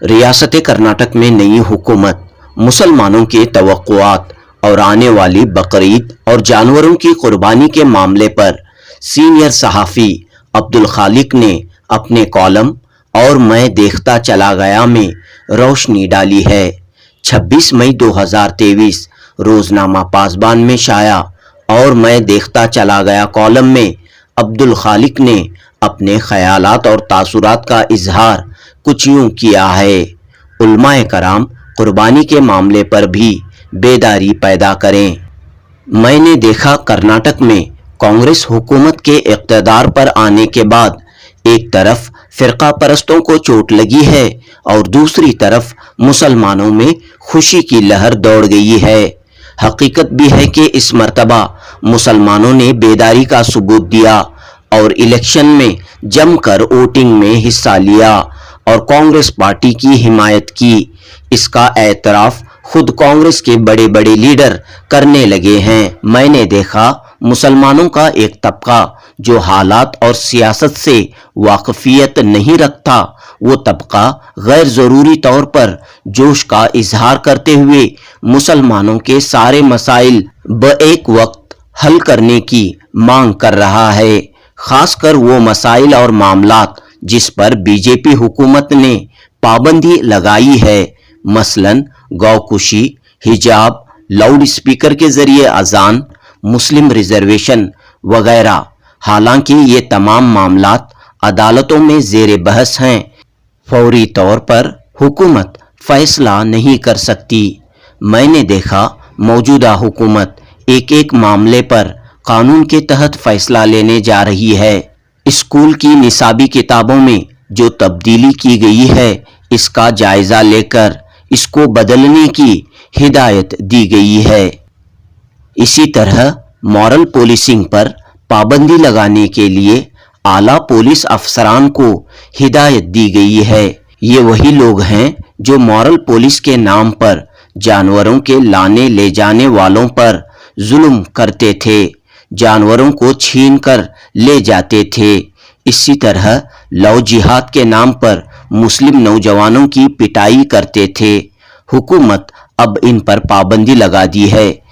रियासत कर्नाटक में नई हुकूमत मुसलमानों के तवक्कुआत और आने वाली बकरीद और जानवरों की कुर्बानी के मामले पर सीनियर सहाफ़ी अब्दुल खालिक ने अपने कॉलम और मैं देखता चला गया में रोशनी डाली है। 26 मई 2023 रोजनामा पासबान में शाया और मैं देखता चला गया कॉलम में अब्दुल खालिक ने अपने ख्यालात और तासुरात का इजहार कुछ यूं किया है। उलमाए कराम कुर्बानी के मामले पर भी बेदारी पैदा करें। मैंने देखा कर्नाटक में कांग्रेस हुकूमत के इक़्तिदार पर आने के बाद एक तरफ फ़िरका परस्तों को चोट लगी है और दूसरी तरफ मुसलमानों में खुशी की लहर दौड़ गई है। हकीकत भी है कि इस मर्तबा मुसलमानों ने बेदारी का सबूत दिया और इलेक्शन में जमकर वोटिंग में हिस्सा लिया और कांग्रेस पार्टी की हिमायत की। इसका एतराफ़ खुद कांग्रेस के बड़े बड़े लीडर करने लगे हैं। मैंने देखा मुसलमानों का एक तबका जो हालात और सियासत से वाकफियत नहीं रखता, वो तबका गैर ज़रूरी तौर पर जोश का इजहार करते हुए मुसलमानों के सारे मसाइल ब-एक वक्त हल करने की मांग कर रहा है। खासकर वो मसाइल और मामलात जिस पर बीजेपी हुकूमत ने पाबंदी लगाई है, मसलन गौकुशी, हिजाब, लाउड स्पीकर के जरिए अजान, मुस्लिम रिजर्वेशन वगैरह। हालांकि ये तमाम मामलात अदालतों में ज़ेर बहस हैं। फौरी तौर पर हुकूमत फैसला नहीं कर सकती। मैंने देखा मौजूदा हुकूमत एक एक मामले पर कानून के तहत फैसला लेने जा रही है। स्कूल की निसाबी किताबों में जो तब्दीली की गई है, इसका जायजा लेकर इसको बदलने की हिदायत दी गई है। इसी तरह मॉरल पुलिसिंग पर पाबंदी लगाने के लिए आला पुलिस अफसरान को हिदायत दी गई है। ये वही लोग हैं जो मॉरल पुलिस के नाम पर जानवरों के लाने ले जाने वालों पर जुल्म करते थे, जानवरों को छीन कर ले जाते थे। इसी तरह लव जिहाद के नाम पर मुस्लिम नौजवानों की पिटाई करते थे। हुकूमत अब इन पर पाबंदी लगा दी है।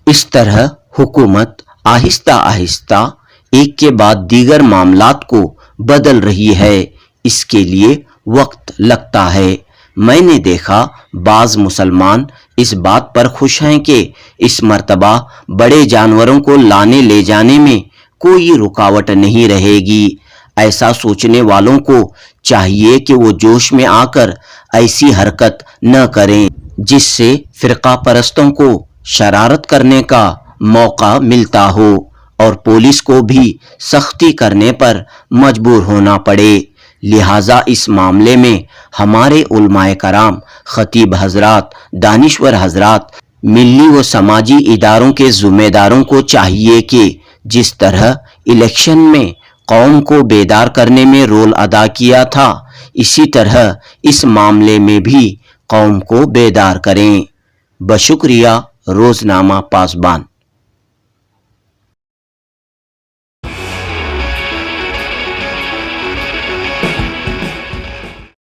इस तरह हुकूमत आहिस्ता आहिस्ता एक के बाद दीगर मामलात को बदल रही है। इसके लिए वक्त लगता है। मैंने देखा बाज़ मुसलमान इस बात पर खुश हैं कि इस मर्तबा बड़े जानवरों को लाने ले जाने में कोई रुकावट नहीं रहेगी। ऐसा सोचने वालों को चाहिए कि वो जोश में आकर ऐसी हरकत न करें जिससे फ़िरका परस्तों को शरारत करने का मौका मिलता हो और पुलिस को भी सख्ती करने पर मजबूर होना पड़े। लिहाजा इस मामले में हमारे उलमाए कराम, खतीब हजरात, दानिश्वर हजरात, मिली व समाजी इदारों के ज़िम्मेदारों को चाहिए कि जिस तरह इलेक्शन में कौम को बेदार करने में रोल अदा किया था, इसी तरह इस मामले में भी कौम को बेदार करें। बशुक्रिया रोजनामा पासबान।